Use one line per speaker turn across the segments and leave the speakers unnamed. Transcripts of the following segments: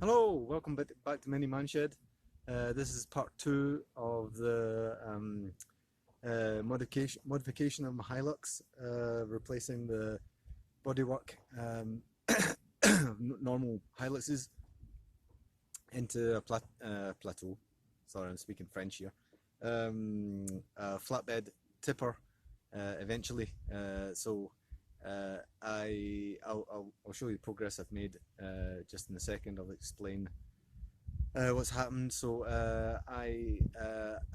Hello, welcome back to Mini Man Shed. This is part two of the modification of my Hilux, replacing the bodywork of normal Hiluxes into a plateau. Sorry, I'm speaking French here. A flatbed tipper eventually. I'll show you the progress I've made just in a second. I'll explain what's happened.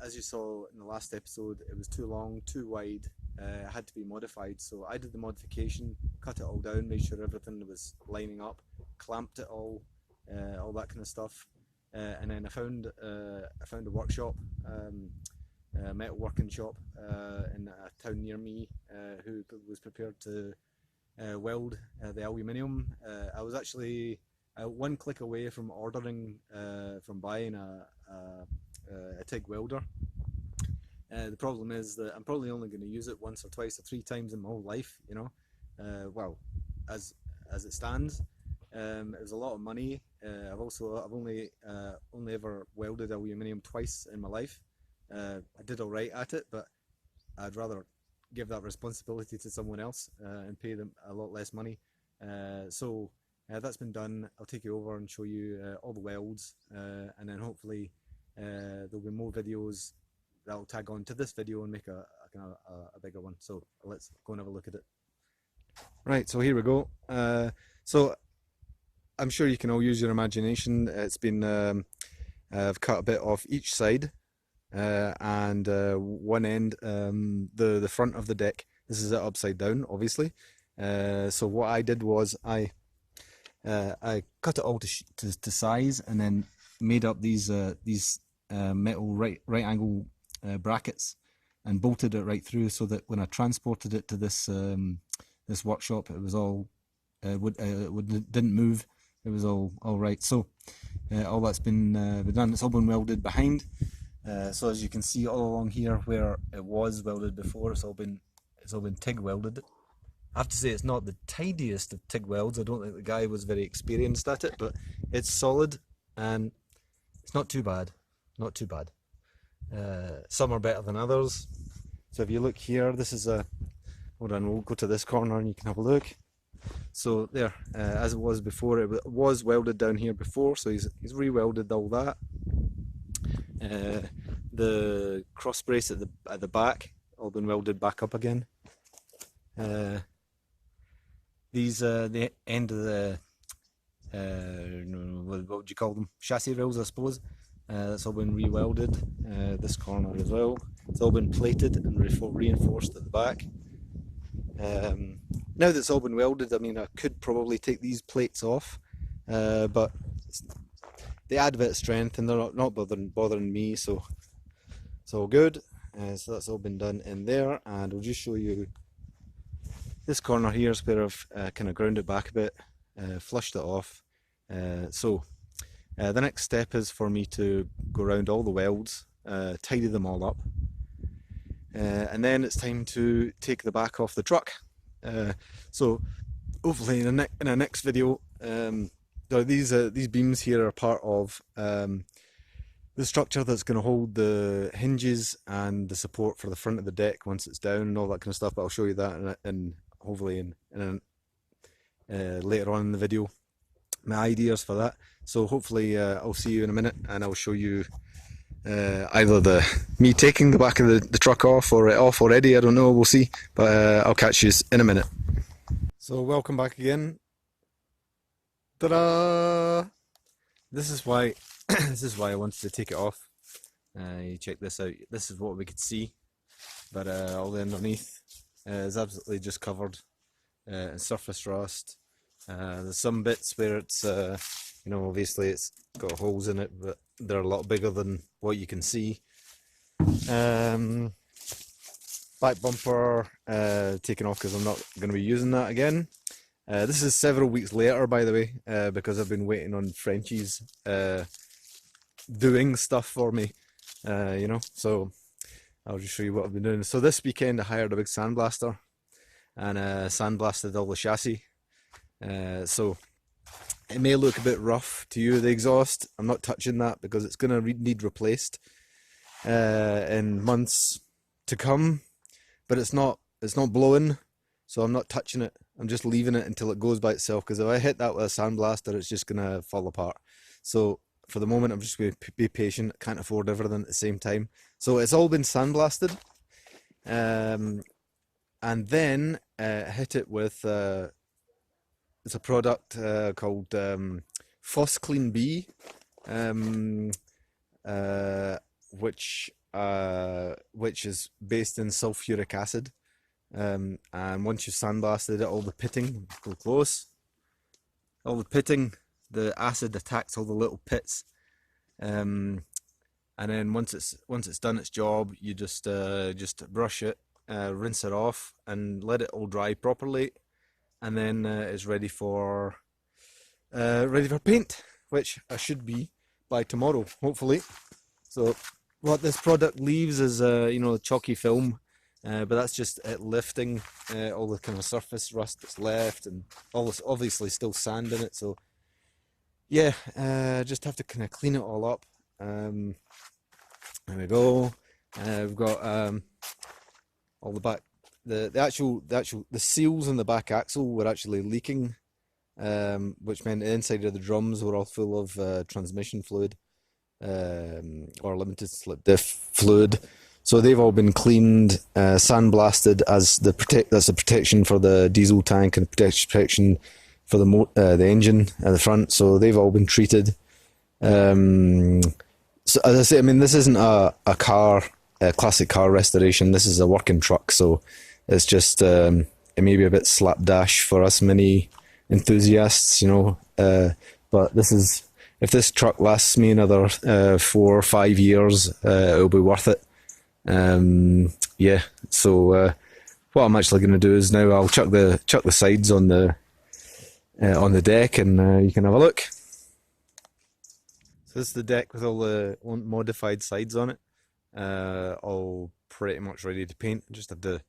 As you saw in the last episode, it was too long, too wide. It had to be modified. So I did the modification, cut it all down, made sure everything was lining up, clamped it all that kind of stuff. And then I found a workshop, a metal working shop in a town near me, who was prepared to weld the aluminium. I was actually one click away from buying a TIG welder. The problem is that I'm probably only going to use it once or twice or three times in my whole life, you know. Well, as it stands, it was a lot of money. I've only ever welded aluminium twice in my life. I did all right at it, but I'd rather give that responsibility to someone else and pay them a lot less money. That's been done. I'll take you over and show you all the welds, and then hopefully there'll be more videos that'll tag on to this video and make a bigger one. So let's go and have a look at it. Right, so here we go. So I'm sure you can all use your imagination. It's been I've cut a bit off each side. And one end, the front of the deck. This is it upside down, obviously. So what I did was I cut it all to size, and then made up these metal right angle brackets, and bolted it right through, so that when I transported it to this workshop, it was all didn't move. It was all right. So all that's been done. It's all been welded behind. So as you can see all along here where it was welded before, it's all been TIG welded. I have to say it's not the tidiest of TIG welds. I don't think the guy was very experienced at it, but it's solid and it's not too bad. Not too bad. Some are better than others. So if you look here, this is hold on, we'll go to this corner and you can have a look. So there, as it was before, it was welded down here before, so he's re-welded all that. The cross brace at the back all been welded back up again. These the end of the what would you call them? Chassis rails, I suppose. That's all been re-welded. This corner as well. It's all been plated and reinforced at the back. Now that it's all been welded, I mean, I could probably take these plates off, but they add a bit of strength and they're not bothering me, so it's all good. So that's all been done in there, and I'll just show you this corner here is where I've kind of ground it back a bit, flushed it off. The next step is for me to go around all the welds, tidy them all up, and then it's time to take the back off the truck. So hopefully in a next video, these beams here are part of the structure that's going to hold the hinges and the support for the front of the deck once it's down and all that kind of stuff. But I'll show you that hopefully later on in the video, my ideas for that. So hopefully I'll see you in a minute, and I'll show you either me taking the back of the truck off, or it off already. I don't know, we'll see, but I'll catch you in a minute. So welcome back again. Ta-da! This is why I wanted to take it off. You check this out. This is what we could see, but all the underneath is absolutely just covered in surface rust. There's some bits where it's obviously it's got holes in it, but they're a lot bigger than what you can see. Back bumper taken off because I'm not going to be using that again. This is several weeks later, by the way, because I've been waiting on Frenchie's doing stuff for me, so I'll just show you what I've been doing. So this weekend I hired a big sandblaster and sandblasted all the chassis. So It may look a bit rough to you, the exhaust. I'm not touching that because it's going to need replaced in months to come. But it's not blowing, so I'm not touching it. I'm just leaving it until it goes by itself, because if I hit that with a sandblaster, it's just going to fall apart. So for the moment, I'm just going to be patient. I can't afford everything at the same time. So it's all been sandblasted. And then hit it with it's a product called Foss Clean B, um, which is based in sulfuric acid. And once you've sandblasted it, all the pitting, go close, all the pitting, the acid attacks all the little pits. And then once it's done its job, you just brush it, rinse it off, and let it all dry properly, and then it's ready for paint, which I should be by tomorrow, hopefully. So what this product leaves is chalky film, but that's just it lifting all the kind of surface rust that's left, and all this obviously still sand in it. So yeah, just have to kind of clean it all up. There we go. We've got all the back, the seals in the back axle were actually leaking, which meant the inside of the drums were all full of transmission fluid, or limited slip diff fluid. So they've all been cleaned, sandblasted as that's the protection for the diesel tank and protection for the engine at the front. So they've all been treated. So as I say, I mean, this isn't a classic car restoration. This is a working truck, so it's just it may be a bit slapdash for us mini enthusiasts, but this is, if this truck lasts me another 4 or 5 years, it'll be worth it. Yeah. So what I'm actually going to do is now I'll chuck the sides on the deck, and you can have a look. So this is the deck with all the modified sides on it, all pretty much ready to paint. Just have to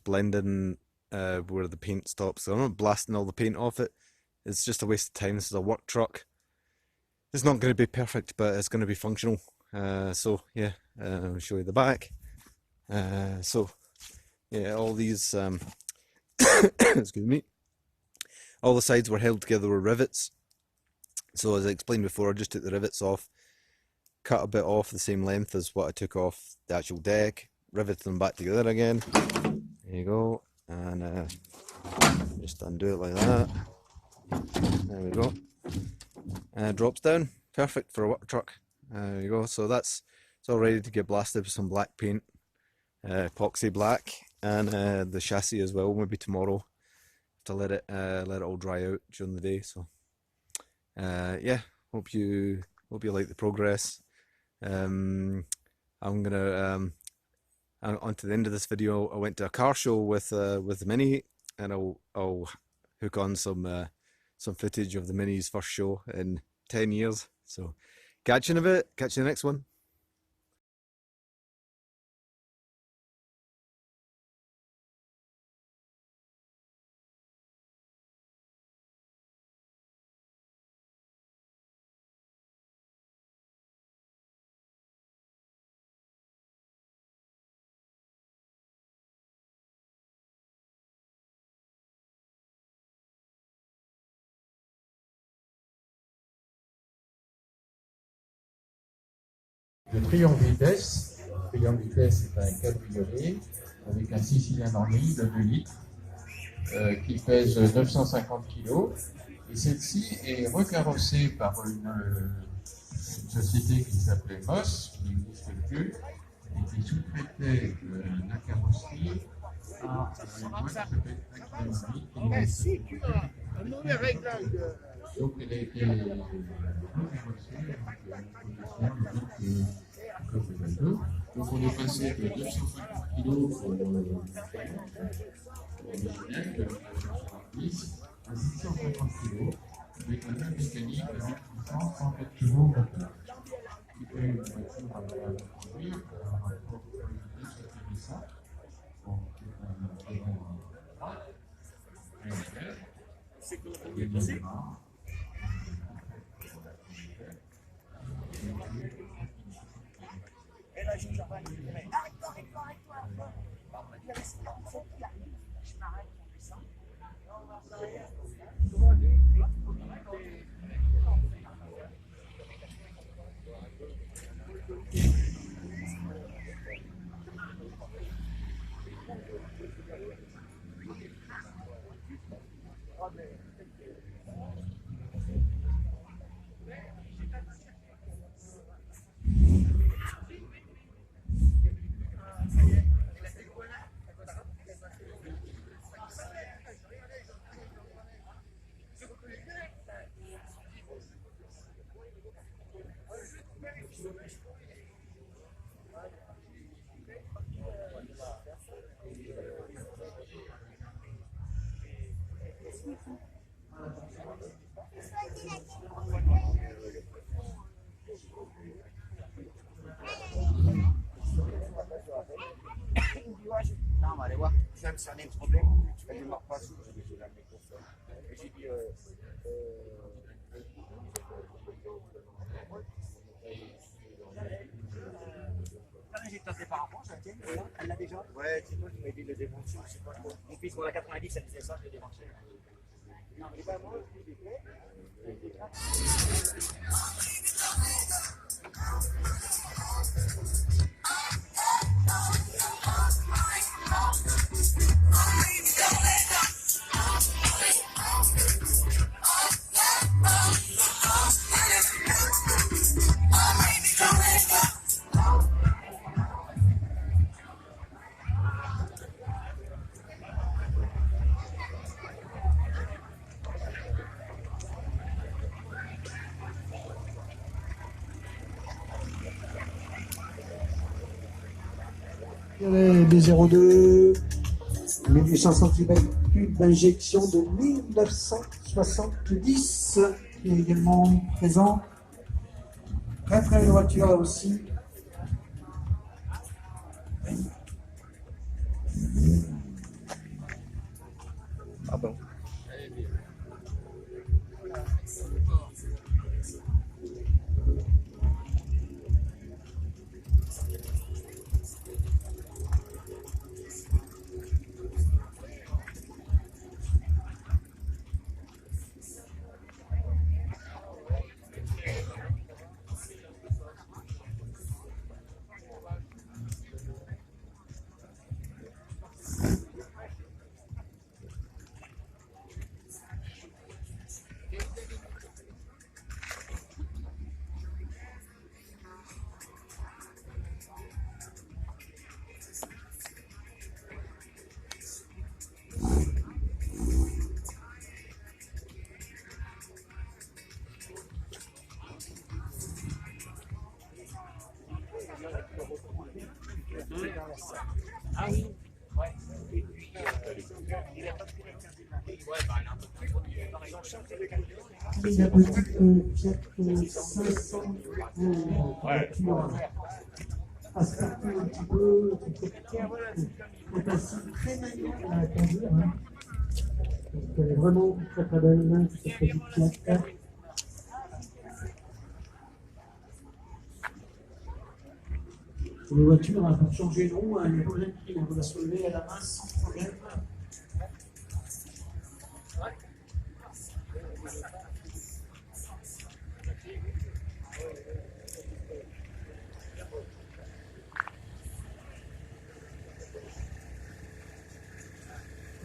blend in where the paint stops. So I'm not blasting all the paint off it. It's just a waste of time. This is a work truck. It's not going to be perfect, but it's going to be functional. So yeah, I'll show you the back. So yeah, all these excuse me, all the sides were held together with rivets. So as I explained before, I just took the rivets off, cut a bit off the same length as what I took off the actual deck, riveted them back together again. There you go, and just undo it like that. There we go. And it drops down, perfect for a work truck. There you go. So it's all ready to get blasted with some black paint, epoxy black, and the chassis as well. Maybe tomorrow, to let it all dry out during the day. So yeah, hope you like the progress. I'm gonna on to the end of this video. I went to a car show with the Mini, and I'll hook on some footage of the Mini's first show in 10 years. So catch you in a bit. Catch you in the next one.
Le Triumph Vitesse est un cabriolet avec un 6 cylindres en ligne de 2 litres qui pèse 950 kg. Et celle-ci est recarrossée par une société qui s'appelait Moss, qui n'existe plus, et qui sous-traitait la carrosserie à une boîte qui s'appelle Academy, qui n'existe plus. Donc elle a été recarrossée avec une condition. Donc on est passé de 950 kg pour l'original, de 970, à 650 kg, avec la même mécanique, avec 134 kg moteur. Qui fait une voiture à conduire, c'est intéressant. Donc c'est un très bon.
Non, on va aller voir. Sam, c'est un des problèmes. Elle ne démarre pas sous. Et j'ai dit. J'ai tenté par rapport, ça tient, elle l'a déjà. Ouais, c'est toi qui m'as dit de le débrancher, je sais pas trop. Mon fils, pour la 90, elle disait ça, je l'ai débranché. Non, mais pas moi, je l'ai fait.
B02, 1800 cm3 d'injection de 1970 qui est également présent. Très très belle voiture là aussi.
Ah bon.
Ah oui, ouais.
Il y a petite Fiat 500 voiture à se faire un petit peu, est assez très agréable à conduire. Donc elle est vraiment très très belle, cette petite Fiat. Les voitures, pour changer de roue, elle est pas pris, on peut la soulever à la main sans problème.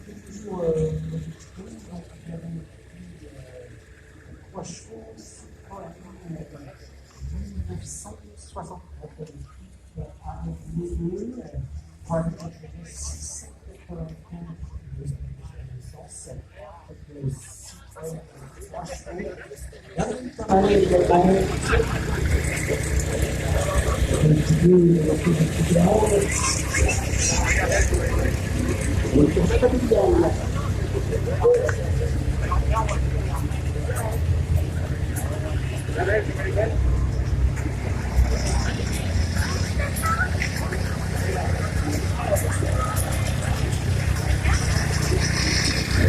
C'est toujours donc il y avait 3 chevaux, 1960.
Ouais.